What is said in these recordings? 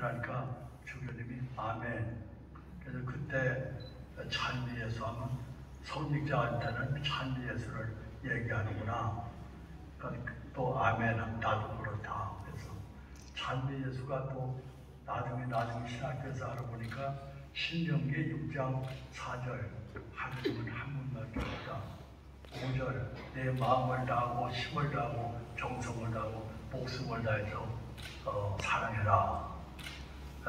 하니까 주교님이 아멘. 그래서 그때 찬미 예수 하면 성직자한테는 찬미 예수를 얘기하는구나. 그러니까 또 아멘 하면 나도 그렇다. 그래서 찬미 예수가 또 나중에 신학교에서 알아보니까 신명기 6장 4절 하느님은 한 분밖에 없다. 5절 내 마음을 다하고 힘을 다하고 정성을 다하고 목숨을 다해서 사랑해라.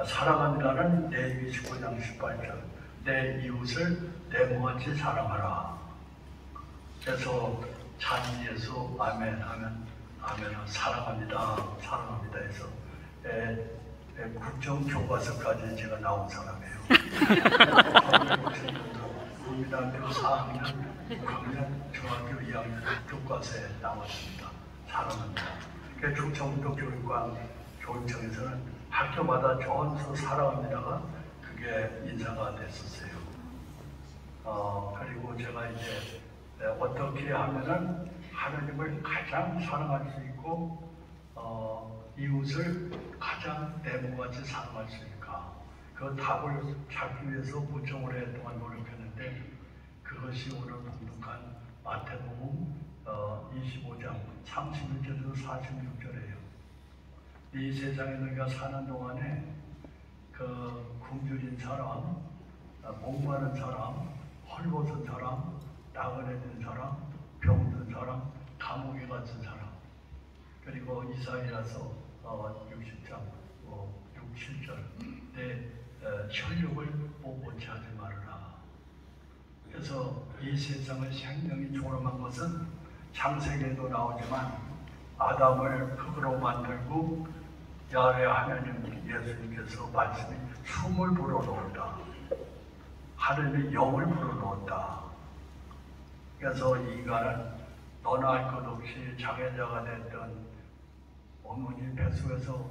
사랑한다는 내 25장 18절 내 이웃을 내 몸같이 사랑하라. 그래서 찬미 예수 아멘 하면 아멘 사랑합니다 해서 국정교과서까지 제가 나온 사람이에요. 국민학교 4학년 6학년 중학교 2학년 교과서에 나왔습니다. 사랑합니다. 그러니까 충청북도 교육청에서는 학교마다 전수 사랑합니다가 그게 인사가 됐었어요. 그리고 제가 이제 어떻게 하면은 하나님을 가장 사랑할 수 있고 이웃을 가장 내 몸같이 사랑할 수 있을까? 그 답을 찾기 위해서 무척 오랫동안 노력했는데 그것이 오늘 봉독한 마태복음 25장 31절에서 46절이에요. 이 세상에 너희가 사는 동안에 그 굶주린 사람, 목마른 사람, 헐벗은 사람, 나그네된 사람, 병든 사람, 감옥에 갇힌 사람, 그리고 이사야서 60장 6, 7절 내 혈육을 보고치 하지 말아라. 그래서 이 세상의 생명이 존엄한 것은 창세기에도 나오지만 아담을 흙으로 만들고 야훼 하나님 예수님께서 말씀이 숨을 불어넣었다. 하늘의 영을 불어넣었다. 그래서 인간은 너나 할 것 없이 장애자가 됐던 어머니 뱃속에서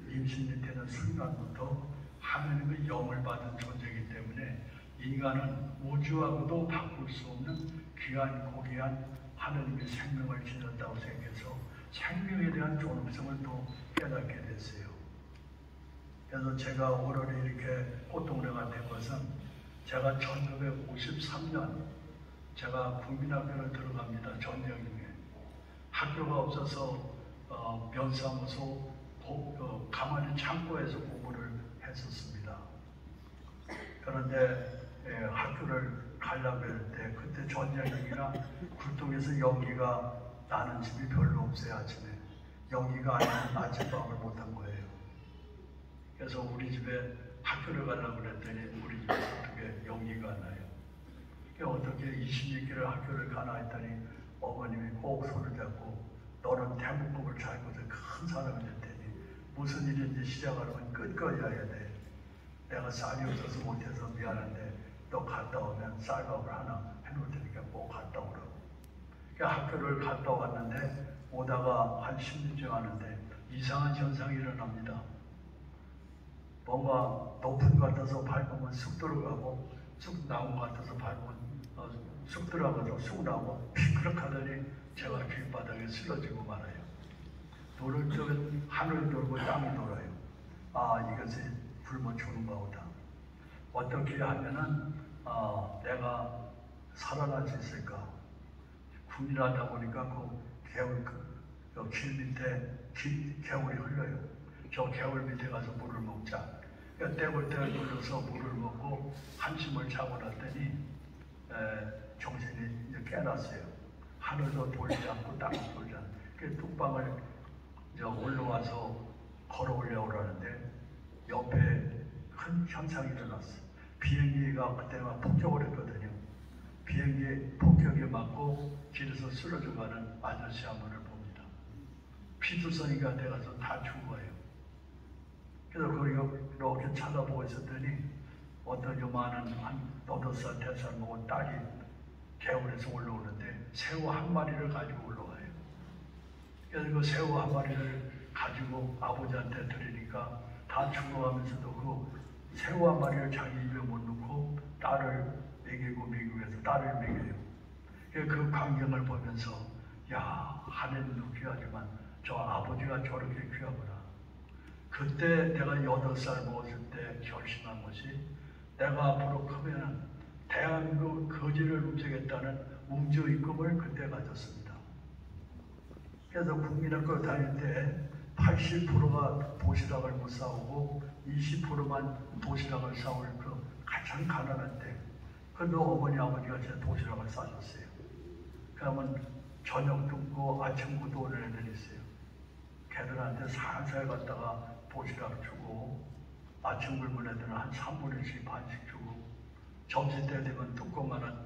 임신되는 순간부터 하나님의 영을 받은 존재이기 때문에 인간은 우주하고도 바꿀 수 없는 귀한 고귀한 하나님의 생명을 지녔다고 생각해서 생명에 대한 존엄성을 또 깨닫게 됐어요. 그래서 제가 오늘이 이렇게 꽃동네가 된 것은 제가 1953년 제가 국민학교를 들어갑니다. 전쟁 중에 학교가 없어서 면사무소 가만히 창고에서 공부를 했었습니다. 그런데 학교를 가려고 할 때 그때 전쟁이라 굴뚝에서 연기가 나는 집이 별로 없어요. 아침에 연기가 안 나면 아침밥을 못한 거예요. 그래서 우리 집에 학교를 가려고 그랬더니 우리 집에 어떻게 연기가 안 나요. 어떻게 26개를 학교를 가나 했더니 어머님이 꼭 손을 잡고 너는 태국국을 잘고서 큰 사람이 될 테니 무슨 일인지 시작하려면 끝까지 해야 돼. 내가 쌀이 없어서 못해서 미안한데 너 갔다 오면 쌀밥을 하나 해놓을 테니까 꼭 갔다 오라고. 그러니까 학교를 갔다 왔는데 오다가 한 10년째 하는데 이상한 현상이 일어납니다. 뭔가 높은 것 같아서 밟으면 쑥 들어가고 쑥 나온 것 같아서 밟으면 쑥 들어가서 쑥 나오고 피크럭하더니 제가 길바닥에 쓰러지고 말아요. 돌을 쪽은 하늘이 돌고 땅이 돌아요. 이것이 굶어 죽는 거다. 어떻게 하면은 내가 살아날 수 있을까? 군인하다 보니까 그 길 밑에 개울이 흘러요. 저 개울 밑에 가서 물을 먹자. 떼굴떼굴 돌려서 물을 먹고 한숨을 자고 났더니 정신이 이제 깨났어요. 하늘도 돌지 않고 땅도 돌지 않고 그 뚝방을 이제 올라와서 걸어 올려오라는데 옆에 큰 현상이 일어났어요. 비행기가 그때만 폭격을 했거든요. 비행기 폭격에 맞고 길에서 쓰러져가는 아저씨 한 분을 봅니다. 피투성이가 돼가서 다 죽어요. 그래서 거기가 이렇게 쳐다보고 있었더니 어떤 요만한 한 8살, 5살 먹은 딸이 개울에서 올라오는데 새우 한 마리를 가지고 올라와요. 그래서 그 새우 한 마리를 가지고 아버지한테 드리니까 다 죽어가면서도 그 새우 한 마리를 자기 입에 못 넣고 딸을 먹이고 해서 딸을 먹여요. 그 광경을 보면서 야, 하나님도 귀하지만 저 아버지가 저렇게 귀하구나. 그때 내가 8살 먹었을 때 결심한 것이 내가 앞으로 크면 대한민국 거지를 움직였다는 웅조의 꿈을 그때 가졌습니다. 그래서 국민학교 다닐 때 80%가 도시락을 못 사오고 20%만 도시락을 사올 그 가장 가난한 때, 그런데 어머니 아버지가 제 도시락을 싸줬어요. 그러면 저녁 굶고 아침 굶고 오는 애들이 있어요. 걔들한테 살살 갖다가 도시락 주고, 아침 굶은 애들은 한 3분의 1씩 반씩 주고, 점심때 되면 뚜껑만한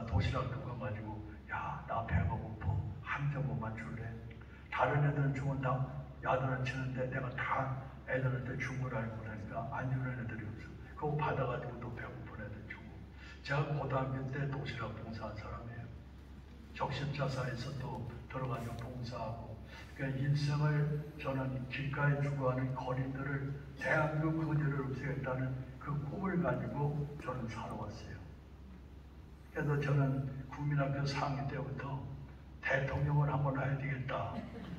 도시락 뚜껑 가지고, 야, 나 배가 고파. 한 점만 줄래? 다른 애들은 주면 다 야단을 치는데 내가 다 애들한테 준 걸 알고 그러니까 안 주는 애들이 없어. 그거 받아가지고 또 배고픈 애들 주고. 제가 고등학교 때 도시락 봉사한 사람이에요. 적십자사에서 또 들어가서 봉사하고. 그러니까 인생을 저는 길가에 죽어가는 거린들을 대한민국 거지를 없애겠다는 그 꿈을 가지고 저는 살아왔어요. 그래서 저는 국민학교 4학년 때부터 대통령을 한번 해야 되겠다.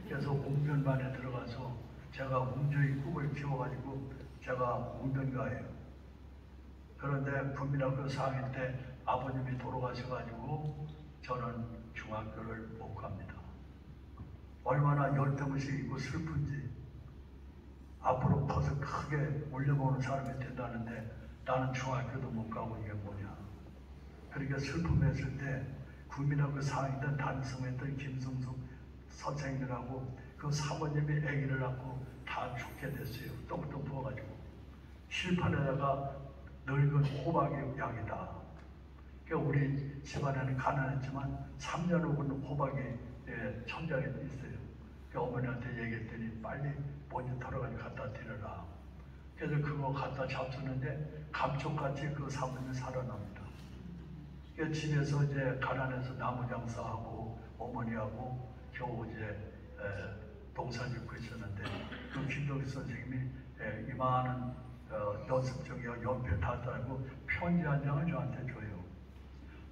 그래서 웅변반에 들어가서 제가 웅조의 꿈을 키워가지고 제가 웅변가예요. 그런데 국민학교 4학년 때 아버님이 돌아가셔가지고 저는 중학교를 못 갑니다. 얼마나 열등의식이고 슬픈지. 앞으로 커서 크게 올려보는 사람이 된다는데 나는 중학교도 못 가고 이게 뭐냐. 그렇게 슬픔했을 때 국민학교 4학년 때 단성했던 김승숙 선생님하고 그 사모님이 아기를 낳고 다 죽게 됐어요. 똥똥 부어가지고. 실판에다가 늙은 호박이 약이다. 그러니까 우리 집안에는 가난했지만 3년 후는 호박이 천장에 있어요. 그러니까 어머니한테 얘기했더니 빨리 먼저 털어가지고 갖다 드려라. 그래서 그거 갖다 잡수는데 감쪽같이 그 사모님이 살아납니다. 그러니까 집에서 이제 가난해서 나무 장사하고 어머니하고 겨우 이제 농사 짓고 있었는데 그 김덕희 선생님이 이만한 연습종이와 연필 다 따고 편지 한 장을 저한테 줘요.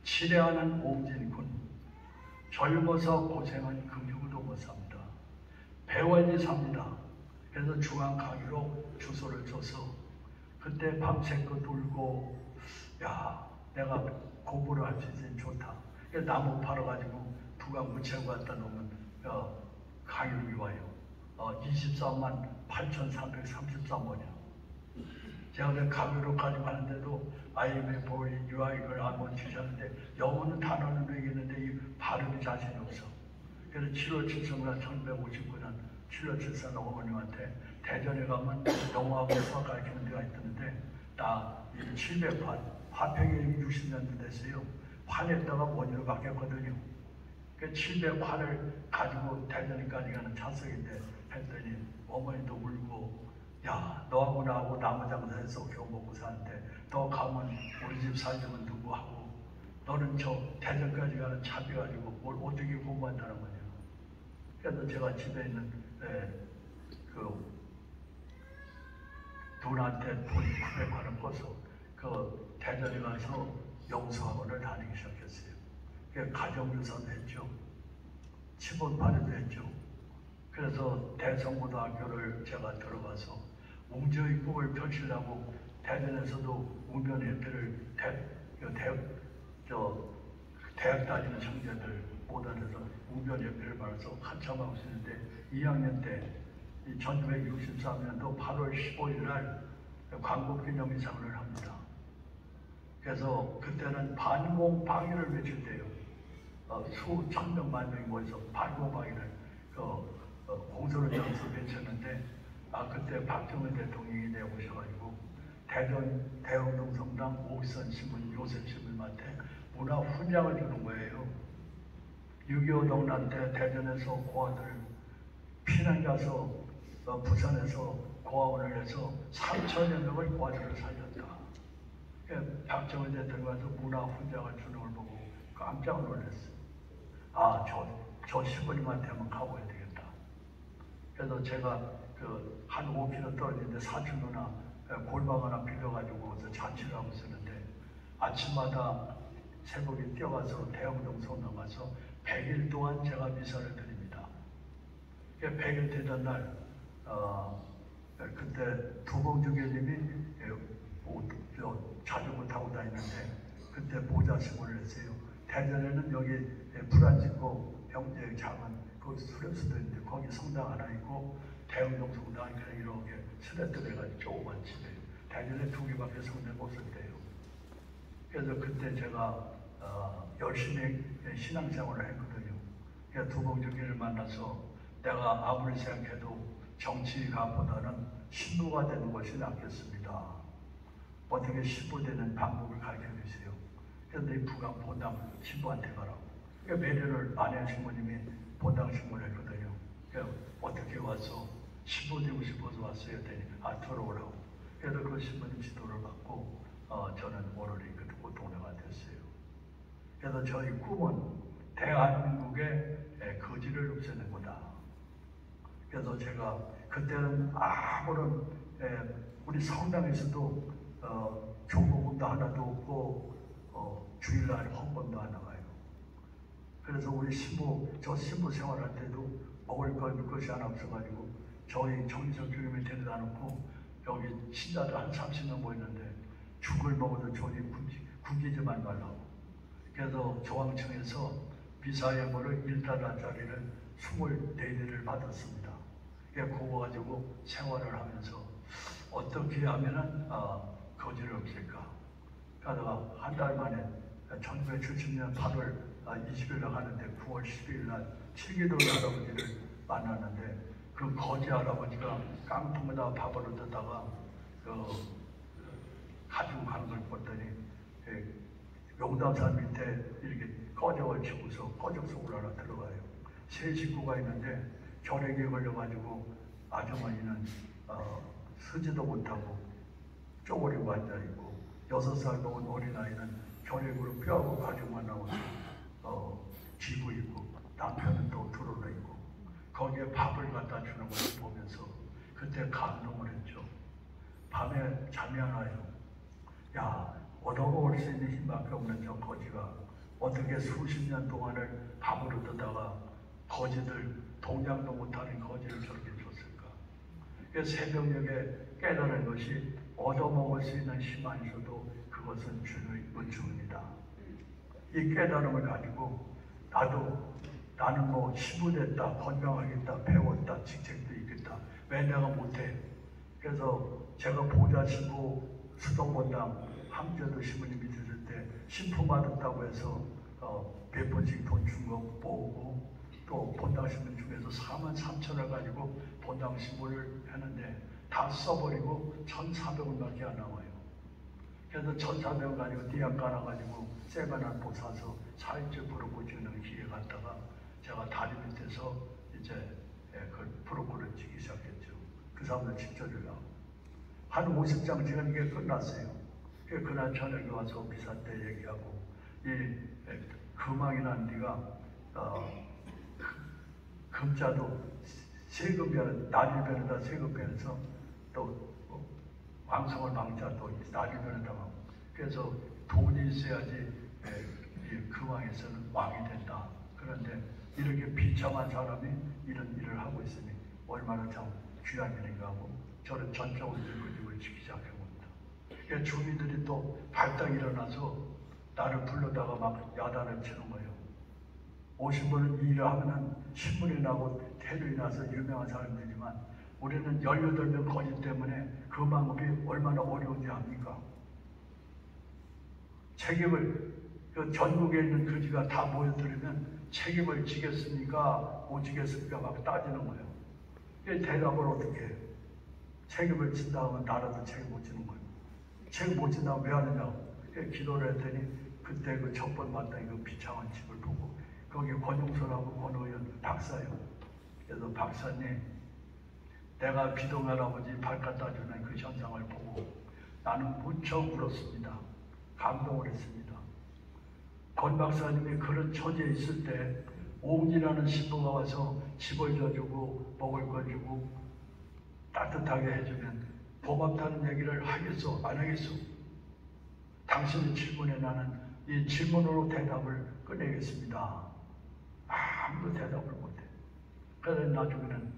치레하는 옹진군, 젊어서 고생은 금육도 못 삽니다. 배원이 삽니다. 그래서 중앙 강의로 주소를 줘서 그때 밤새껏 울고, 야, 내가 공부를 할 수 있으니 좋다. 나무 팔아가지고 두강 무채고 갖다 놓으면 강의록이 와요. 24만 8,333원이야. 제가 강의록 가지고 하는데도 IMF, 유아익을 한번 주셨는데 영어는 단어는 외우겠는데 이 발음이 자신이 없어. 그래서 7월 7일날 1159년 7월 7일 어머님한테 대전에 가면 영어하고 수학 가르치는 데가 있던데 나 700판, 화평이 60년도 됐어요. 판에다가 원유로 바뀌었거든요. 그 700판을 가지고 대전까지 가는 차석인데 했더니 어머니도 울고, 야, 너하고 나하고 나무 장사해서 겨우 먹고 사는데 너 가면 우리 집 살림은 누구 하고 너는 저 대전까지 가는 차비 가지고 뭘 어떻게 공부한다는 거냐. 그래서 제가 집에 있는 그 누나한테 돈 900만원 써서 그 대전에 가서 영수학원을 다니기 시작했어요. 가정유사도 했죠. 치본파리도 했죠. 그래서 대성고등학교를 제가 들어가서 웅조의 꿈을 펼치려고 대전에서도 웅변협회를 대학 다니는 청년들 모단에서 웅변협회를 말해서 한참 하고 있는데 2학년 때 1963년도 8월 15일 날 광복기념회상을 합니다. 그래서 그때는 반공방위를 외칠 때요. 수천 명만 명이 모여서 반공방위를 공소를 장소 외쳤는데 그때 박정희 대통령이 내오셔가지고 대전 대흥동 성당 오기선 신문 요셉 신부님한테 문화 훈장을 주는 거예요. 6.25 동란 때 대전에서 고아들 피난 가서 부산에서 고아원을 해서 3천여 명의 고아들을 살렸다. 박정희 대통령께서 문화 훈장을 주는 걸 보고 깜짝 놀랐어요. 저 신부님한테 한번 가봐야 되겠다. 그래서 제가 한 5km 떨어지는데 사촌 누나 골방 하나 빌려가지고 거기서 잔치를 하고 있었는데 아침마다 새벽에 뛰어가서 대흥동 성당 가서 100일 동안 제가 미사를 드립니다. 100일 되던 날 그때 두봉주교님이 자전거 타고 다니는데 그때 모자 신문을 했어요. 대전에는 여기 불안짓고 형제 작은 거기 수련수도 있는데 거기 성당 하나 있고 대흥동 성당 그냥 이렇게 스레트를 해가지고 조그만 집에 대전에 2개밖에 성당 없었대요. 그래서 그때 제가 열심히 신앙생활을 했거든요. 그래서 두봉주교를 만나서 내가 아무리 생각해도 정치가보다는 신부가 되는 것이 낫겠습니다. 어떻게 신부 되는 방법을 가르쳐 주세요. 그래서 내 부가 본당 신부한테 가라고. 그러니까 매년을 아내 신부님이 본당 신부를 했거든요. 그래서 어떻게 와서 신부 되고 싶어서 왔어요. 했더니 들어오라고. 그래서 그 신부님 지도를 받고 저는 오늘이 그 동네가 됐어요. 그래서 저희 꿈은 대한민국의 거지를 없애는 거다. 그래서 제가 그때는 아무런 우리 성당에서도 조복음도 하나도 없고 주일날 헌금도 안 나가요. 그래서 우리 저 신부 생활할 때도 먹을 것이 하나 없어가지고 저희 정의석 교육에 데려다 놓고 여기 신자들 한 30명 모였는데 죽을 먹어도 저기 굶기지만 말라고. 그래서 조항청에서 미사예물을 1달러짜리를 24대를 받았습니다. 그거 가지고 생활을 하면서 어떻게 하면은 거지를 없앨까. 그러다가 한 달 만에 1970년 8월 20일 날 하는데 9월 10일 날 칠기도 할아버지를 만났는데 그 거지 할아버지가 깡통에다 밥을 얻다가 가지고 가는 걸 봤더니 용담산 밑에 이렇게 꺼적을 치고서 꺼적 속으로 하나 들어가요. 세 식구가 있는데 결핵에 걸려가지고 아주머니는 서지도 못하고 쪼그리고 앉아있고 6살 먹은 어린아이는 결핵으로 뼈하고 가죽만 나와서 쥐고 있고 남편은 또 들어져 있고 거기에 밥을 갖다 주는 걸 보면서 그때 감동을 했죠. 밤에 잠이 안 와요. 야, 얻어먹을 수 있는 힘밖에 없는 저 거지가 어떻게 수십 년 동안을 밥을 얻다가 거지들 동양도 못하는 거지를 저렇게 줬을까. 그래서 새벽녘에 깨달은 것이 얻어먹을 수 있는 힘만 있어도 그것은 주의 은총입니다. 이 깨달음을 가지고 나는 뭐 시부됐다, 건강하겠다, 배웠다, 직책도 있겠다. 왜 내가 못해? 그래서 제가 보좌신부 수동본당 함재도 신부님이 드실 때 신품 받았다고 해서 몇 번씩 돈 준 거 모으고 또 본당 신부 중에서 43,000을 가지고 본당 신부를 했는데 다 써버리고 1,400원밖에 안 나와요. 그래서 1,400원 가지고 띠약 깔아가지고 쇠가난 보 사서 4일째 브로콜 찍는 기회 갔다가 제가 다리 밑에서 이제 그 브로콜을 찍기 시작했죠. 그 사람들 직접 주려고. 한 50장 찍은 게 끝났어요. 그날 저녁에 와서 미사 때 얘기하고 이 금왕이라는 네가 금자도 세금변 나일변에다 세금변에서 또 왕성을 망자 또 나일변에다 하고 그래서 돈이 있어야지 금왕에서는 왕이 된다. 그런데 이렇게 비참한 사람이 이런 일을 하고 있으니 얼마나 참 귀한 일인가 하고 저는 전적으로 일을 지키기 시작합니다. 그러니까 주민들이 또 발딱 일어나서 나를 불러다가 막 야단을 치는 거예요. 오신 분은 이 일을 하면은 신문이 나고 대들이 나서 유명한 사람들이지만 우리는 18명 거짓 때문에 그 방법이 얼마나 어려운지 압니까? 책임을 전국에 있는 거지가 다 모여들으면 책임을 지겠습니까? 못 지겠습니까? 막 따지는 거예요. 대답을 어떻게 해요? 책임을 진다 하면 나라도 책임 못 지는 거예요. 책임 못 진다면 왜 하느냐고. 기도를 했더니 그때 그 첫 번 만난 그 비참한 집을 보고 거기 권용선하고 권의원 박사예요. 그래서 박사님, 내가 비동 할아버지 발 갖다 주는 그 현상을 보고 나는 무척 울었습니다. 감동을 했습니다. 권 박사님이 그런 처지에 있을 때 옥이라는 신부가 와서 집을 져주고 먹을 걸 주고 따뜻하게 해주면 고맙다는 얘기를 하겠소? 안 하겠소? 당신의 질문에 나는 이 질문으로 대답을 꺼내겠습니다. 아무도 대답을 못해. 그래서 나중에는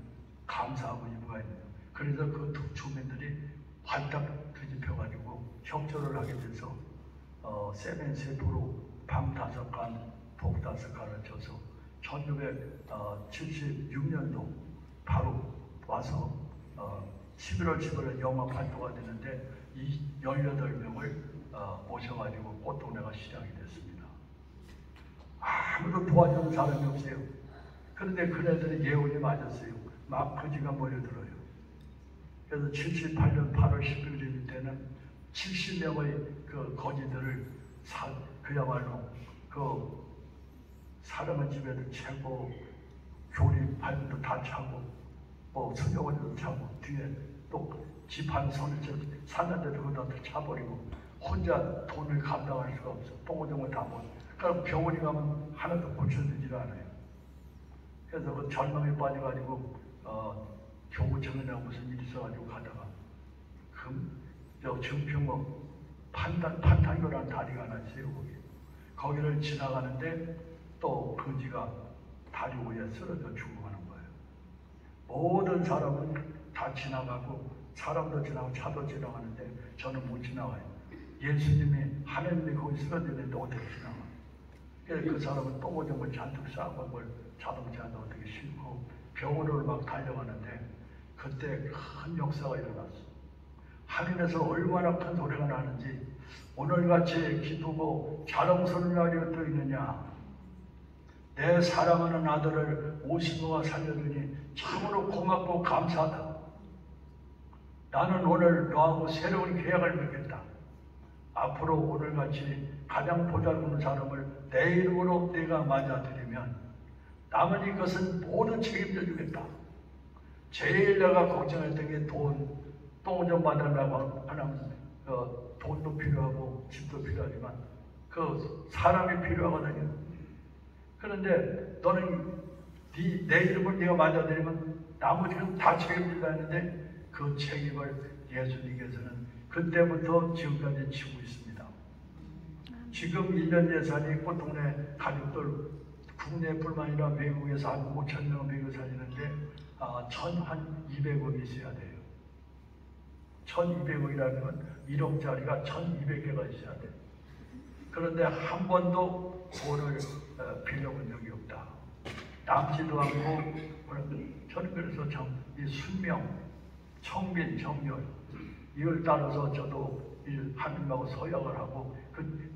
감사하고 이유가 있네요. 그래서 그 주민들이 활짝 뒤집혀가지고 협조를 하게 돼서 세멘세포로 밤 5간, 복 5간을 쳐서 1976년도 바로 와서 11월 11일 영업 활동가 되는데 이 18명을 모셔가지고 꽃동네가 시작이 됐습니다. 아무도 도와주는 사람이 없어요. 그런데 그네들이 예언이 맞았어요. 막 거지가 몰려들어요. 그래서 78년 8월 11일 때는 70명의 그 거지들을 그야말로 그 사람의 집에도 채고 교리 발도 다 차고 뭐 수녀원도 차고 뒤에 또 집 한 손을 샀는데도 그것도 차버리고 혼자 돈을 감당할 수가 없어. 똥오줌을 다 먹어. 그러니까 병원에 가면 하나도 고쳐주질 않아요. 그래서 그 절망에 빠져가지고 교구청이나 무슨 일이 있어가지고 가다가 증평로 판탄교라는 다리가 하나 있어요. 거기를 지나가는데 또 거지가 다리 위에 쓰러져 죽어가는 거예요. 모든 사람은 다 지나가고 사람도 지나가고 차도 지나가는데 저는 못 지나가요. 예수님이 하나님이 거기 쓰러지는데 어떻게 지나가? 그 사람은 똥오줌을 잔뜩 싸고 뭘 자동차도 어떻게 싣고 병원으로 막 달려가는데 그때 큰 역사가 일어났어. 하늘에서 얼마나 큰 소리가 나는지 오늘같이 기쁘고 자랑스러운 날이 어떠 있느냐. 내 사랑하는 아들을 오시모가 살려주니 참으로 고맙고 감사하다. 나는 오늘 너하고 새로운 계약을 맺겠다. 앞으로 오늘같이 가장 보잘보는 사람을 내 이름으로 내가 맞아들이면 나머지 것은 모두 책임져 주겠다. 제일 내가 걱정했던 게 똥 좀 받으려고 하는 돈도 필요하고 집도 필요하지만 그 사람이 필요하거든요. 그런데 너는 내 이름을 네가 맞아들이면 나머지는 다 책임진다 했는데 그 책임을 예수님께서는 그때부터 지금까지 지고 있습니다. 지금 1년 예산이 꽃동네 가족들 국내뿐만 아니라 외국에서 한 5,000명 미국 사시는데 1,200억이 있어야 돼요. 1,200억이라는 건 1억짜리가 1,200개가 있어야 돼요. 그런데 한 번도 돈을 빌려본 적이 없다. 남지도 않고 저는 그래서 참 이 순명, 청빈, 정열 이걸 따라서 저도 하나님하고 서약을 하고 그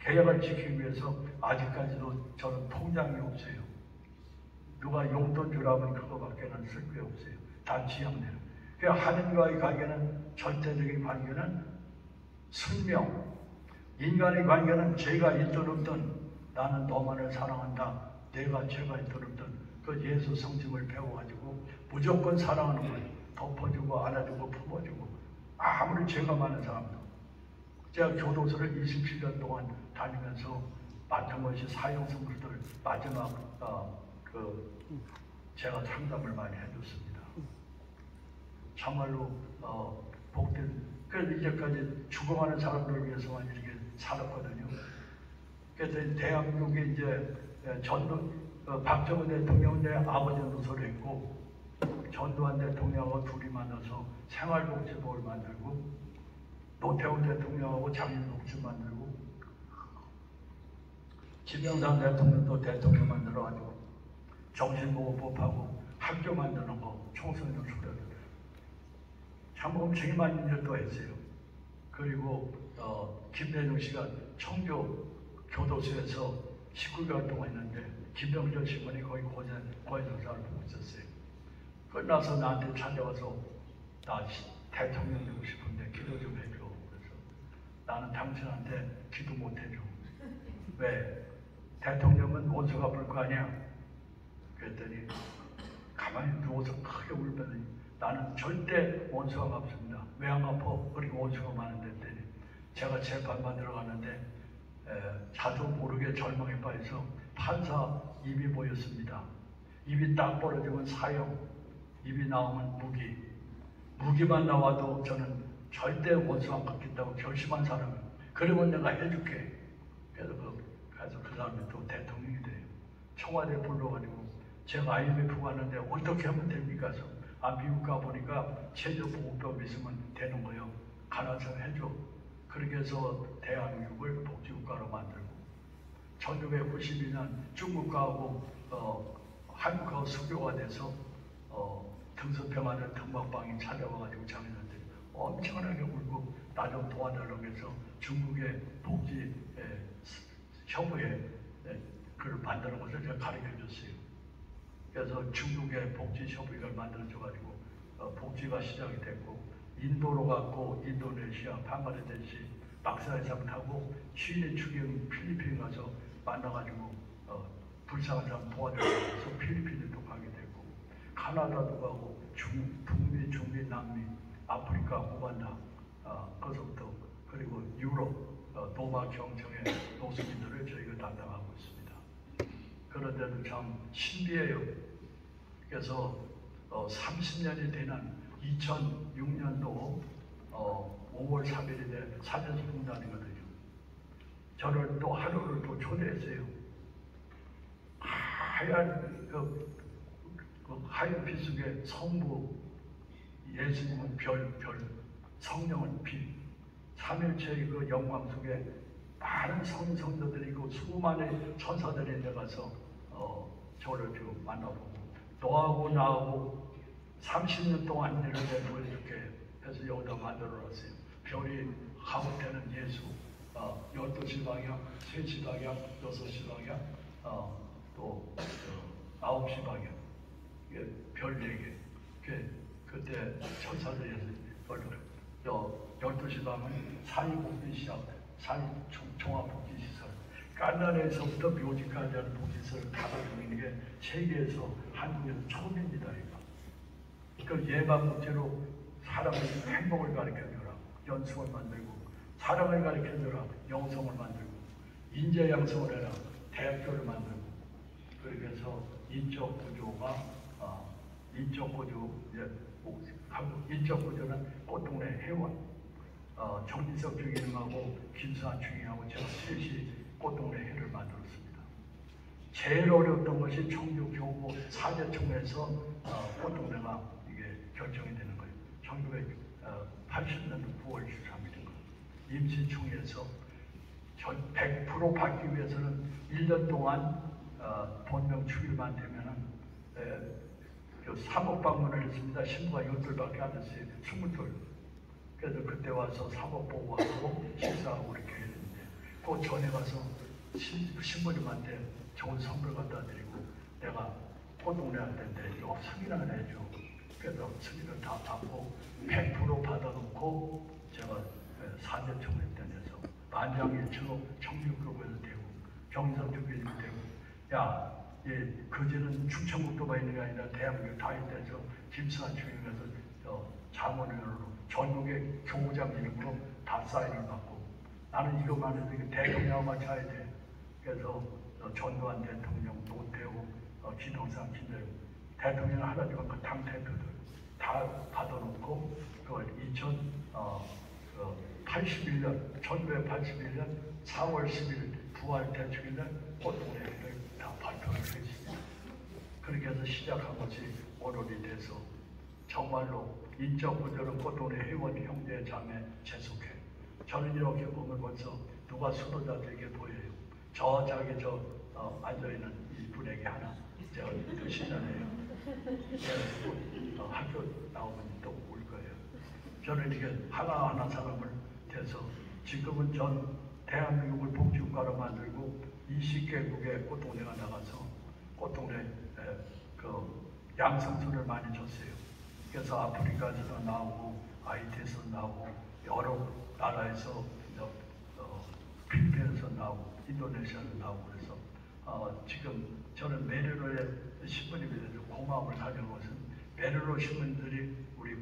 계약을 지키기 위해서 아직까지도 저는 통장이 없어요. 누가 용돈 주라면 그거밖에는 쓸 게 없어요. 다 지향대로. 그러니까 하나님과의 관계는 절대적인 관계는 순명. 인간의 관계는 죄가 있든 없든 나는 너만을 사랑한다. 내가 죄가 있든 없든 그 예수 성심을 배워가지고 무조건 사랑하는 거예요. 덮어주고 안아주고 품어주고 아무리 죄가 많은 사람도. 제가 교도소를 27년 동안 다니면서 맡은 것이 사형선고들 마지막 제가 상담을 많이 해줬습니다. 참말로 복된 그래서 이제까지 죽어가는 사람들을 위해서만 이렇게 살았거든요. 그래서 대한민국에 이제 박정희 대통령 내 아버지 노선을 했고 전두환 대통령하고 둘이 만나서 생활복지법을 만들고 노태우 대통령하고 장애복지 만들고 김영삼 대통령도 대통령 만들어가지고 정신보호법하고 학교 만드는 거 청소년 수련 참 엄청 많은 일도 했어요. 그리고 김대중 씨가 청교 교도소에서 19개월 동안 있는데 김병철 신부이 거의 고해성사를 보고 있었어요. 끝나서 나한테 찾아와서 나 대통령 되고 싶은데 기도 좀 해줘. 그래서 나는 당신한테 기도 못 해줘. 왜? 대통령은 원수가 볼 거 아니야? 그랬더니 가만히 누워서 크게 울더니 나는 절대 원수가 없습니다. 왜 안 갚아? 그리고 원수가 많은데 했더니 제가 재판받으러 가는데 자도 모르게 절망에 빠져서 판사 입이 보였습니다. 입이 딱 벌어지면 사형, 입이 나오면 무기만 나와도 저는 절대 원수 안 갚겠다고 결심한 사람이에요. 그러면 내가 해줄게. 그래서 그 사람이 또 대통령이 돼요. 청와대 불러가지고 제가 IMF 갔는데 어떻게 하면 됩니까? 미국 가보니까 체조보호법 있으면 되는 거요. 가나서 해줘. 그렇게 해서 대한민국을 복지국가로 만들고 1992년 중국하고 한국하고 수교가 돼서 등소평화를 등박방이 찾아와가지고 자기들한테 엄청나게 울고 나 좀 도와달라고 해서 중국의 복지 협의회 그걸 만드는 것을 제가 가르쳐 줬어요. 그래서 중국의 복지 협의회를 만들어줘가지고 복지가 시작이 됐고 인도로 갔고 인도네시아, 방글라데시 막사해상 타고 시리 추경 필리핀 가서 만나가지고 불쌍한 사람 도와주고 해서 필리핀에도 가게 됐고 카나다도 가고 북미, 중미, 남미, 아프리카, 우간다 거기서부터 그리고 유럽, 노마 경청의 노숙인들을 저희가 담당하고 있습니다. 그런데도 참 신비해요. 그래서 30년이 되는 2006년도 5월 3일에 사제수공단이거든요. 저를 또 하루를 또 초대했어요. 하얀 하얀 빛 속에 성부 예수님은 별, 성령은 빛, 삼일체의 그 영광 속에 많은 성도들이 있고 수많은 천사들이 내가서 저를 좀 만나보고 너하고 나하고 30년 동안 일을 보여줄게 해서 여기다 만들어놨어요. 별이 하급되는 예수 12시 방향, 3시 방향, 6시 방향 또 9시 방향 별 4개 그때 천사들이 해서 12시 방은 사회복지시설, 종합복지시설 깐난에서부터 묘지까지 하는 복지시설을 다 가지고 있는 게 세계에서 한국에서 처음입니다. 그 예방복지로 사람의 행복을 가르쳐줘라 연수를 만들고 사랑을 가르쳐줘라 영성을 만들고 인재 양성을 해라 대학교를 만들고 그렇게 해서 인적 구조는 꽃동네 회원 정진석 주기능하고 김수환 주기하고 제가 셋이 꽃동네 회를 만들었습니다. 제일 어려웠던 것이 청주 교구 사제총회에서 꽃동네가 이게 결정이 되는 거예요. 1980년도 9월 13일인 거예요. 임시총회에서 100% 받기 위해서는 1년 동안 본명 축일만 되면은 사법 방문을 했습니다. 신부가 8밖에 안 됐어요. 22. 그래서 그때 와서 사법 보고 하고 식사하고 이렇게 했는데 그 전에 가서 신부님한테 좋은 선물 갖다 드리고 내가 꽃동네한테 승인을 해줘. 그래서 승인을 다 받고 100% 받아놓고 제가 사제총회 때에서 만장일치로 청주교구에서 되고 경상주교에서 되고 야 거제는 충청북도가 있는 게 아니라 대한민국 다 있대서 김수환 주임에서 자문위원으로 전국의 교구장 이름으로 다 사인을 받고 나는 이것만 해도 대통령만 차야 돼. 그래서 전두환 대통령, 노태우, 기동상, 김대중 대통령 하나지만 그 당대표들 다 받아놓고 그걸 1981년 4월 10일 부활 대축일날 꽃동네를 다 발표를 했습니다. 그렇게 해서 시작한 것이 오늘이 돼서 정말로 인적 구조는 꽃동네 회원, 형제, 자매, 재속해. 저는 이렇게 보면 벌써 누가 수도자들에게 보여요. 앉아있는 이 분에게 하나 제가 그 시간에 학교 나오면 또 올 거예요. 저는 이게 하나하나 사람을 돼서 지금은 전 대한민국을 복지국가로 만들고 20개국의 꽃동네가 나가서 꽃동네 양성소를 많이 줬어요. 그래서 아프리카에서 나오고 IT에서 나오고 여러 나라에서 필리핀에서 나오고 인도네시아에서 나오고 그래서 지금 저는 메르로의 신부님에 대해서 고마움을 가진 것은 메르로 신부님들이 우리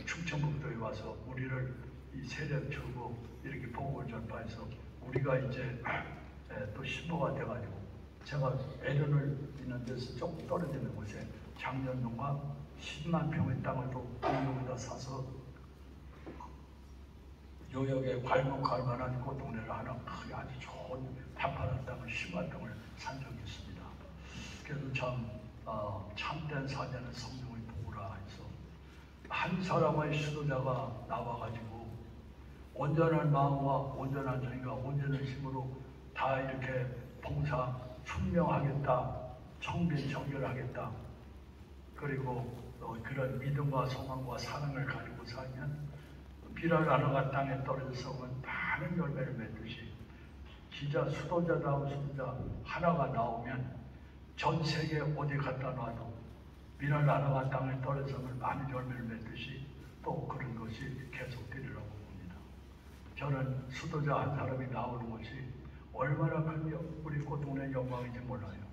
충청북도에 와서 우리를 이 세례 주고 이렇게 복음을 전파해서 우리가 이제 또 신부가 돼가지고 제가 에른을 있는 데서 조금 떨어지는 곳에 작년동안 10만 평의 땅을 또 공용에다 사서 요역에 괄목할 만한 꽃동네를 하나 크게 아주 좋은 판판한 땅을 10만 평을 산 적이 있습니다. 그래서 참 참된 사자는 성령의 보호라 해서 한 사람의 수도자가 나와가지고 온전한 마음과 온전한 정의가 온전한 힘으로 다 이렇게 봉사 순명하겠다, 청빈 정결하겠다. 그리고 그런 믿음과 소망과 사랑을 가지고 살면 비랄 하나가 땅에 떨어져서 많은 열매를 맺듯이 진짜 수도자다운 수도자 하나가 나오면 전 세계 어디 갖다 놔도 비랄 하나가 땅에 떨어져서 많은 열매를 맺듯이 또 그런 것이 계속되리라고 봅니다. 저는 수도자 한 사람이 나오는 것이 얼마나 큰 우리 고통의 영광인지 몰라요.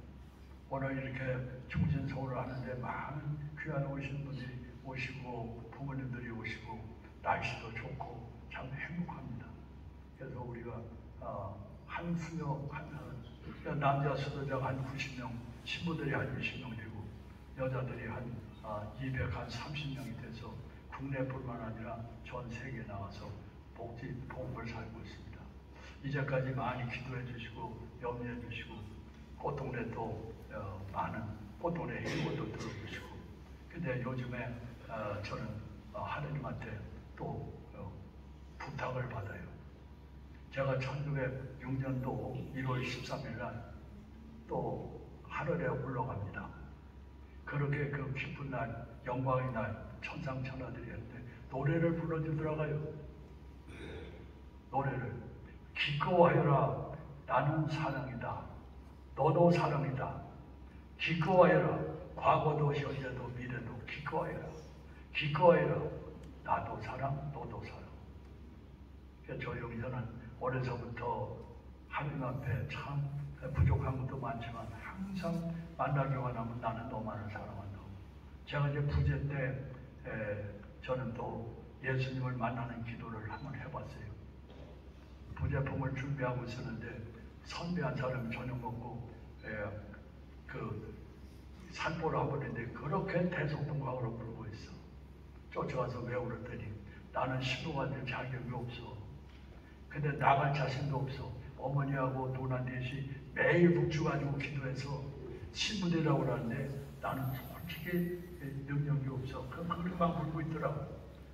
오늘 이렇게 충신서울을 하는데 많은 귀한 오신 분들이 오시고 부모님들이 오시고 날씨도 좋고 참 행복합니다. 그래서 우리가 한 수녀 남자 수도자가 한 90명, 신부들이 한 20명 되고 여자들이 한 230명이 돼서 국내뿐만 아니라 전 세계에 나와서 복음을 살고 있습니다. 이제까지 많이 기도해 주시고 염려해 주시고 꽃동네 또 많은 꽃동네 행보도 들어주시고 근데 요즘에 저는 하느님한테 또 부탁을 받아요. 제가 1906년도 1월 13일 날 또 하늘에 올라갑니다. 그렇게 그 기쁜 날, 영광의 날, 천상천하들이 했는데 노래를 불러주더라고요. 노래를 기꺼워하여라 나는 사랑이다. 너도 사랑이다. 기꺼워하여라. 과거도 현재도 미래도 기꺼워하여라. 기꺼워하여라. 나도 사랑, 너도 사랑. 조용히 저는 어려서부터 하나님 앞에 참 부족한 것도 많지만 항상 만나기만 하면 나는 너만을 사랑한다고. 제가 이제 부재 때 저는 또 예수님을 만나는 기도를 한번 해봤어요. 부재품을 준비하고 있었는데 선배 한 사람이 저녁 먹고 그 산보를 와버리는데 그렇게 대속동강으로 부르고 있어. 쫓아가서 왜 울었더니 나는 신부한테 자격이 없어. 근데 나갈 자신도 없어. 어머니하고 누나 넷이 매일 묵주가지고 기도해서 신부되라고 그러는데 나는 솔직히 능력이 없어. 그렇게만 부르고 있더라고.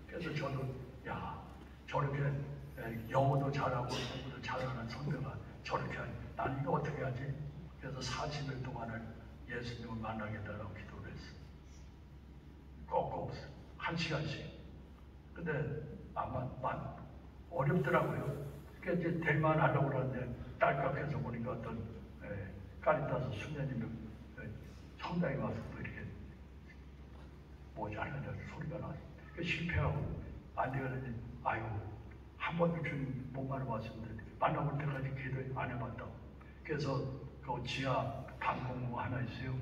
그래서 저도 야 저렇게 영어도 잘하고 공부도 잘하는 선배가 저렇게 하니 나는 이거 어떻게 하지? 그래서 40일 동안을 예수님을 만나게 해달라고 기도를 했어. 꼭 1시간씩. 근데 아마 어렵더라고요. 그러니까 이제 될만 하려고 그러는데 딸깍해서 보니까 어떤 까리타스 수녀님이 성당에 와서 또 이렇게 뭐지 하느냐 소리가 나서 실패하고 안 되거든요. 아이고 한 번도 주님 못 만나봤었는데 만나볼 때까지 기도 안 해봤다고. 그래서 그 지하 방공호 하나 있어요.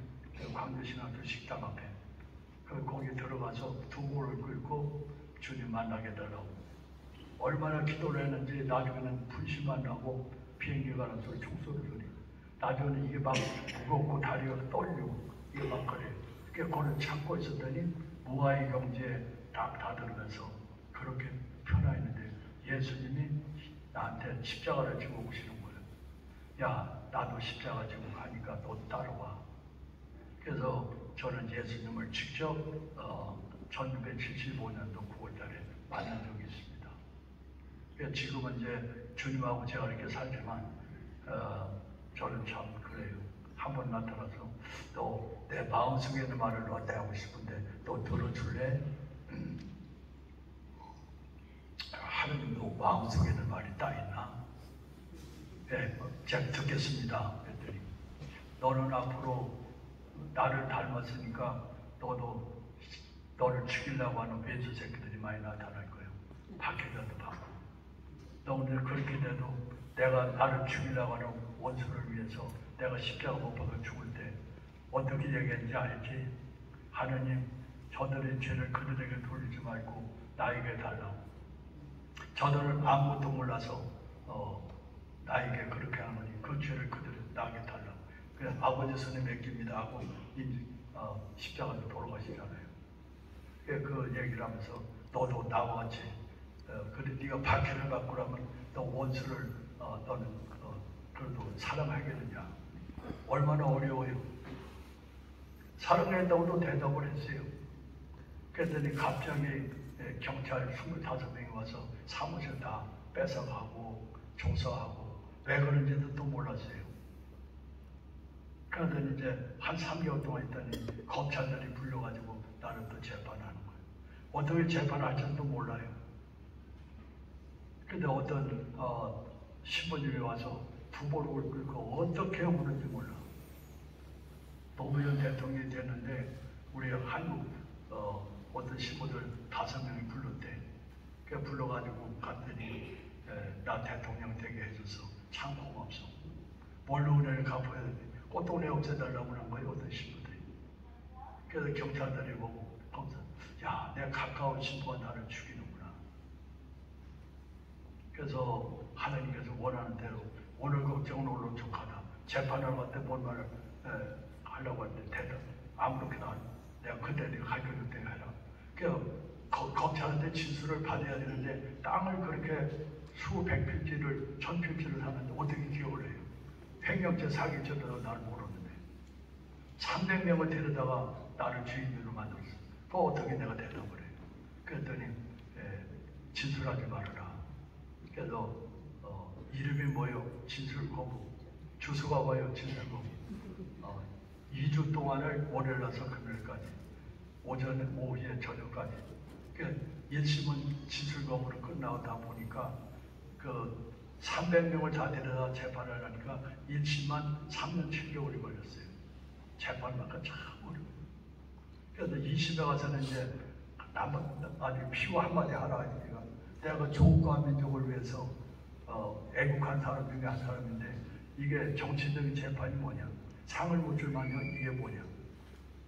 광주신학교 식당 앞에. 거기 들어가서 두고를 끌고 주님 만나게 해달라고. 얼마나 기도를 했는지 나중에는 분심만 나고 비행기 가는 소리, 총소리 소리. 나중에는 이게 막 무겁고 다리가 떨리고 이게 막 그래요. 그걸 참고 있었더니 무아의 경지에 딱 닫으면서 그렇게 편안했는데 예수님이 나한테 십자가를 지고 오시는 거예요. 야, 나도 십자가 지고 가니까 너 따라와. 그래서 저는 예수님을 직접 1975년도 9월달에 만난 적이 있습니다. 지금은 이제 주님하고 제가 이렇게 살지만 저는 참 그래요. 한번 나타나서 너 내 마음속에 있는 말을 너한테 하고 싶은데 너 들어줄래? 하느님도 마음속에 있는 말이 딱 있나? 네, 제가 듣겠습니다. 그랬더니 너는 앞으로 나를 닮았으니까 너도 너를 죽이려고 하는 외주 새끼들이 많이 나타날 거예요. 박해자도 받고. 너 오늘 그렇게 돼도 내가 나를 죽이려고 하는 원수를 위해서 내가 십자가 못 박아 죽을 때 어떻게 얘기했는지 알지? 하느님, 저들의 죄를 그들에게 돌리지 말고 나에게 달라고. 저들은 아무것도 몰라서 나에게 그렇게 하노니 그 죄를 나에게 달라고. 그래서 아버지 손에 맡깁니다 하고 십자가로 돌아가시잖아요. 그 얘기를 하면서 너도 나와 같이 그래 네가 박해를 받고 그러면 너 원수를 너는 그래도 사랑하겠느냐. 얼마나 어려워요. 사랑한다고도 대답을 했어요. 그랬더니 갑자기 경찰 25명이 와서 사무실 다 뺏어가고 조사하고 왜 그런지도 또 몰랐어요. 그러더니 이제 한 3개월 동안 있더니 검찰들이 불러가지고 나를 또 재판하는 거예요. 어떻게 재판할지도 몰라요. 근데 어떤 신부님이 와서 부모를 끌고 어떻게 우는지 몰라. 노무현 대통령이 됐는데 우리 한국 어떤 신부들 5명이 불렀대. 그 불러가지고 갔더니 나 대통령 되게 해줘서 참 고맙소. 뭘로 은혜를 갚아야 돼? 꽃돈에 없애달라고 한 거예요, 어떤 신부들이. 그래서 경찰들이 보고 야, 내 가까운 신부가 나를 죽이는구나. 그래서 하나님께서 원하는 대로 오늘 걱정은 오늘 족하다. 재판을 할때 뭔 말을 하려고 하는데 대답 아무렇게나 내가 그때 네가 할 거를 때가 해라. 검찰한테 진술을 받아야 되는데 땅을 그렇게 수백 필지를 1000필지를 사는데 어떻게 기억을 해요? 횡령죄 사기죄도 나를 모르는데 300명을 데려다가 나를 주인으로 만들었어. 그거 어떻게 내가 대답을 해요? 그랬더니 진술하지 말아라. 그래서 이름이 뭐요? 진술 거부. 주소가 뭐요? 진술 거부. 2주 동안을 월요일에서 금요일까지 오전, 오후에 저녁까지. 그러니까 1심은 진술 거부로 끝나다 보니까 그 300명을 다 데려다 재판을 하니까 1심만 3년 7개월이 걸렸어요. 재판만큼 참 어려워요. 그래서 2심에 가서는 이제 아니 피고 한마디 하라 하니까 내가 그 조국과 민족을 위해서 애국한 사람 중에 한 사람인데 이게 정치적인 재판이 뭐냐? 상을 못 줄 만한 이게 뭐냐?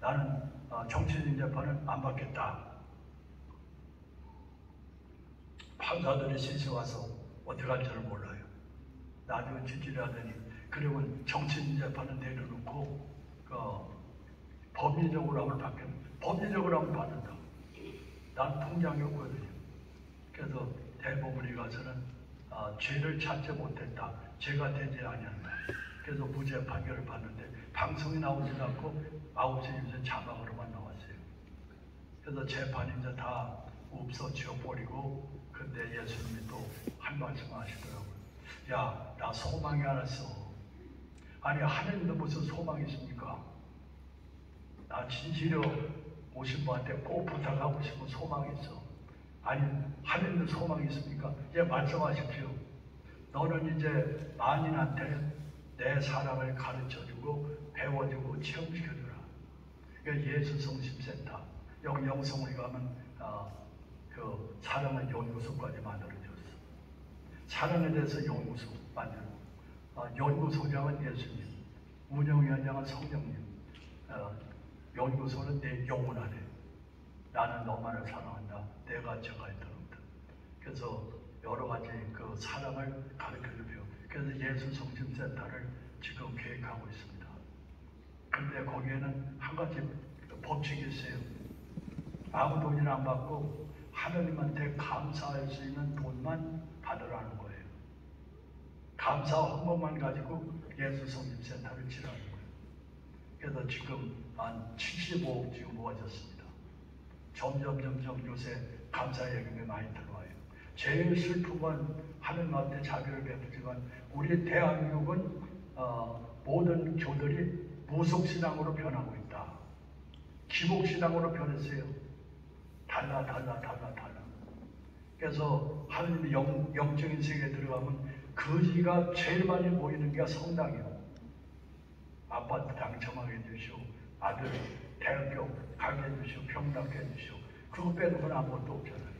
나는 정치적인 재판은 안 받겠다. 판사들이 실세 와서 어떻게 할지를 몰라요. 나중에 지지하더니 그러면 정치적인 재판은 내려놓고 법리적으로 하면 받겠다. 법리적으로 하면 받는다. 난 통장이 없거든요. 그래서 대법원에 가서는 죄를 찾지 못했다. 죄가 되지 아니한다. 그래서 무죄 판결을 받는데 방송이 나오지도 않고 9시 뉴스 자막으로만 나왔어요. 그래서 재판이 이제 다 없어져 버리고 근데 예수님이 또 한 말씀 하시더라고요. 야, 나 소망이 하나 있어. 아니 하나님도 무슨 소망이 있습니까? 나 진실로 오신 분한테 꼭 부탁하고 싶은 소망이 있어. 아니 하나님도 소망이 있습니까? 예, 말씀하십시오. 너는 이제 만인한테 내 사랑을 가르쳐주고 배워주고 체험시켜주라. 그러니까 예수 성심센터 여기 영성을 가면 그 사랑의 연구소까지 만들어졌어. 사랑에 대해서 연구소 만들고 연구소장은 예수님, 운영위원장은 성령님, 연구소는 내 영혼 안에 나는 너만을 사랑한다. 내가 저가 있도록. 그래서 여러 가지 그 사랑을 가르쳐주고요. 그래서 예수 성심센터를 지금 계획하고 있습니다. 근데 거기에는 한 가지 법칙이 있어요. 아무 돈이나 안 받고 하나님한테 감사할 수 있는 돈만 받으라는 거예요. 감사 헌금만 가지고 예수 성심센터를 지라는 거예요. 그래서 지금 한 75억 지금 모아졌습니다. 점점 요새 감사 예금이 많이 들어와요. 제일 슬픈 건 하나님한테 자비를 베푸지만 우리 대한민국은 모든 교들이 무속신앙으로 변하고 있다. 기복신앙으로 변했어요. 달라. 그래서 하나님의 영적인 세계에 들어가면 거지가 제일 많이 보이는 게 성당이에요. 아파트 당첨하게 해주시오. 아들 대학교 가게 해주시오. 병답게 해주시오. 그거 빼는 건 아무것도 없잖아요.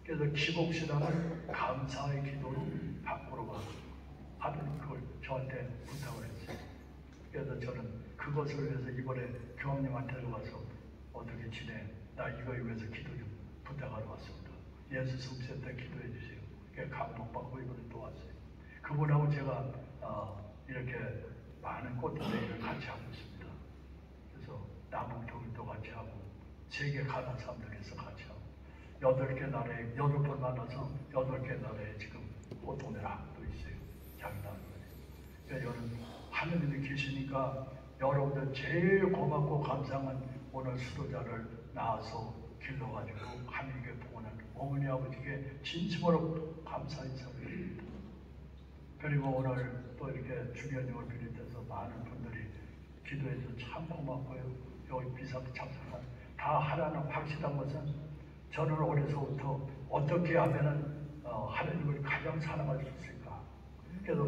그래서 기복신앙은 감사의 기도로 밖으로 가고 하나님 그걸 저한테 부탁을 했어요. 그래서 저는 그것을 위해서 이번에 교황님한테 가서 어떻게 지내? 나 이거에 위해서 기도 좀 부탁하러 왔습니다. 예수 성심센터 기도해 주세요. 감동받고 이번에 또 왔어요. 그분하고 제가 이렇게 많은 꽃대회를 같이 하고 있습니다. 그래서 남북통일도 같이 하고 세계 가난 사람들에서 같이 하고 8개 나라에 8번 만나서 8개 나라에 지금 꽃동네 학도 있어요. 자기 나라에. 그러니까 여러분 하느님이 계시니까 여러분들 제일 고맙고 감사한 오늘 수도자를 낳아서 길러가지고 하나님께 복원한 어머니 아버지께 진심으로 감사 인사드립니다. 그리고 오늘 또 이렇게 주변님을 비롯해서 많은 분들이 기도해서 참 고맙고요. 여기 비상 참석한 다 하나님 확실한 것은 저는 어려서부터 어떻게 하면은 하나님을 가장 사랑할 수 있을까. 그래서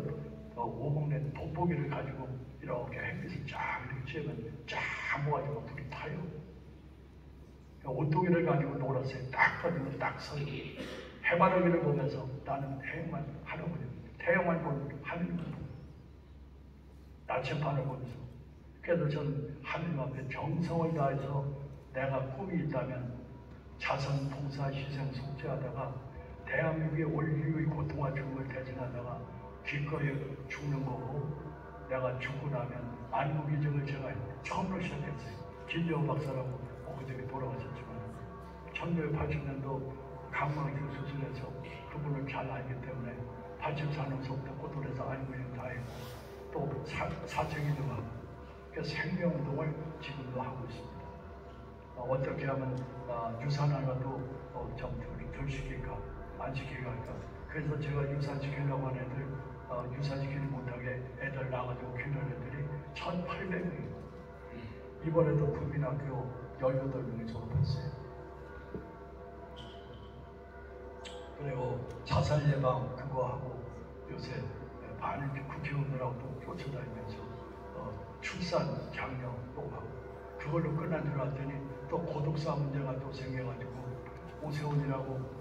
오목내 돋보기를 가지고 이렇게 햇빛을 쫙 이렇게 쬐면 쫙 모아지고 불이 타요. 옷도기를 가지고 놀았어요. 딱 가지고 딱 서요. 해바라기를 보면서 나는 태양만 하는군요. 태양만 보는 하늘만 보고 나체판을 보면서. 그래서 저는 하나님 앞에 정성을 다해서 내가 꿈이 있다면 자선, 봉사, 희생, 속죄하다가 대한민국의 원리의 고통과 죽음을 대신하다가 기꺼이 죽는 거고, 내가 죽고 나면 안국이정을 제가 처음으로 시작했어요. 김여우 박사라고 엊그저께 돌아가셨지만 1980년도 강망주 수술해서 그분을 잘 알기 때문에 84년서부터 고돌에서 안국이정 다 했고 또 사책이도 하고, 그래서 생명운동을 지금도 하고 있습니다. 어떻게 하면 유산 하나도 덜 시킬까 안 시킬까 할까. 그래서 제가 유산 시키려고 하는 애들 유산 시키지 못하게 애들 나가지고 키우는 애들이 1,800명이에요. 이번에도 국민학교 18명이 졸업했어요. 그리고 자살 예방 그거 하고 요새 많은 국회의원들하고 또 쫓아다니면서 출산 장려 또 하고, 그걸로 끝난 줄 알았더니 또 고독사 문제가 또 생겨가지고 오세훈이라고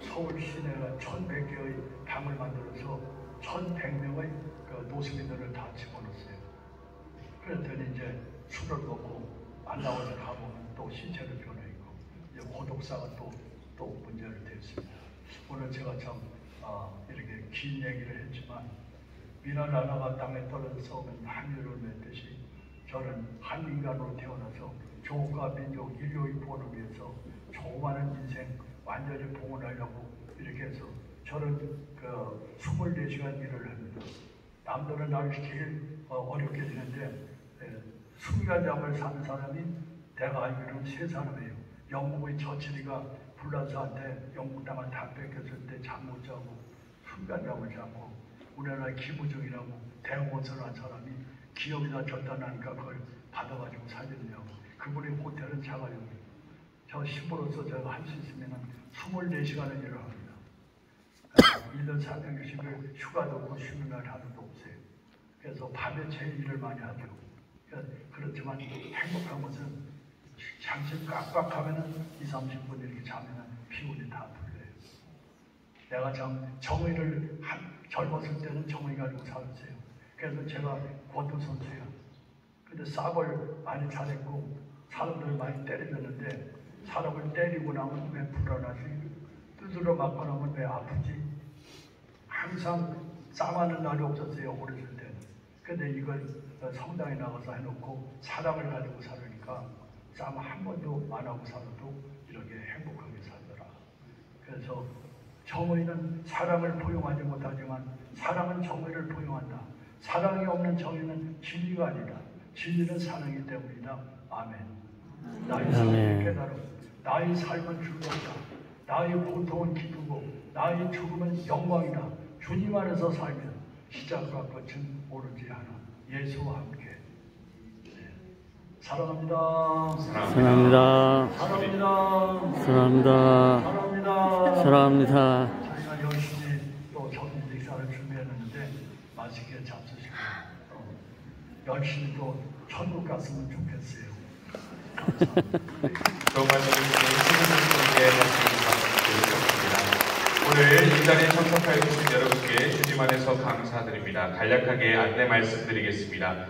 서울 시내가 1,100개의 방을 만들어서 1,100명의 노숙인들을 다 집어넣었어요. 그랬더니 이제 술을 먹고 안 나와서 가보면 또 신체를 변해있고 이제 고독사가 또 문제를 됐습니다. 오늘 제가 참 이렇게 긴 얘기를 했지만 미랄 하나가 땅에 떨어져서 오면 한류를 맺듯이 저는 한 인간으로 태어나서 조국과 민족 인류의 구원을 위해서 조그마한 인생 완전히 봉헌하려고 이렇게 해서 저는 24시간 일을 합니다. 남들은 나를 제일 어렵게 지는데 순간잠을 사는 사람이 내가 알기로는 3사람이에요. 영국의 처칠이가 불란서한테 영국 땅을 다 뺏겼을 때 잠 못 자고 순간잠을 자고, 우리나라의 김우정이라고 대공원서를 한 사람이 기업이나 절단하니까 그걸 받아가지고 살렸냐고. 그분의 호텔은 자가용이에요. 저 신부로서 제가 할 수 있으면 24시간을 일을 합니다. 1년 360일 휴가도 없고 쉬는 날 하루도 없어요. 그래서 밤에 제일 일을 많이 하죠. 그렇지만 행복한 것은 잠시 깜빡하면 20-30분 이렇게 자면 피곤이 다 풀려요. 내가 참 정의를 젊었을 때는 정의 가지고 살았어요. 그래서 제가 권투 선수예요. 근데 싸움을 많이 잘했고 사람들을 많이 때려줬는데, 사람을 때리고 나면 왜 불안하지? 두드려 맞고 나면 왜 아프지? 항상 싸움하는 날이 없었어요, 어렸을 때는. 근데 이걸 성당에 나가서 해놓고 사랑을 가지고 살으니까 싸움 한 번도 안 하고 살아도 이렇게 행복하게 살더라. 그래서 정의는 사랑을 포용하지 못하지만 사랑은 정의를 포용한다. 사랑이 없는 정의는 진리가 아니다. 진리는 사랑이기 때문이다. 아멘. 나의 삶은 깨달음, 나의 삶은 즐겁다. 나의 고통은 기쁘고 나의 죽음은 영광이다. 주님 안에서 살면 시작과 끝은 오로지 하나, 예수와 함께. 사랑합니다. 사랑합니다. 사랑합니다. 사랑합니다. 사랑합니다. 사랑합니다. 저희가 열심히 또 점심 식사를 준비했는데 맛있게 잡수시고 열심히 또 천국 갔으면 좋겠어요. 좋은 말씀 주신 말씀 오늘 이 자리에 참석하여 주신 여러분께 주님 안에서 감사드립니다. 간략하게 안내 말씀드리겠습니다.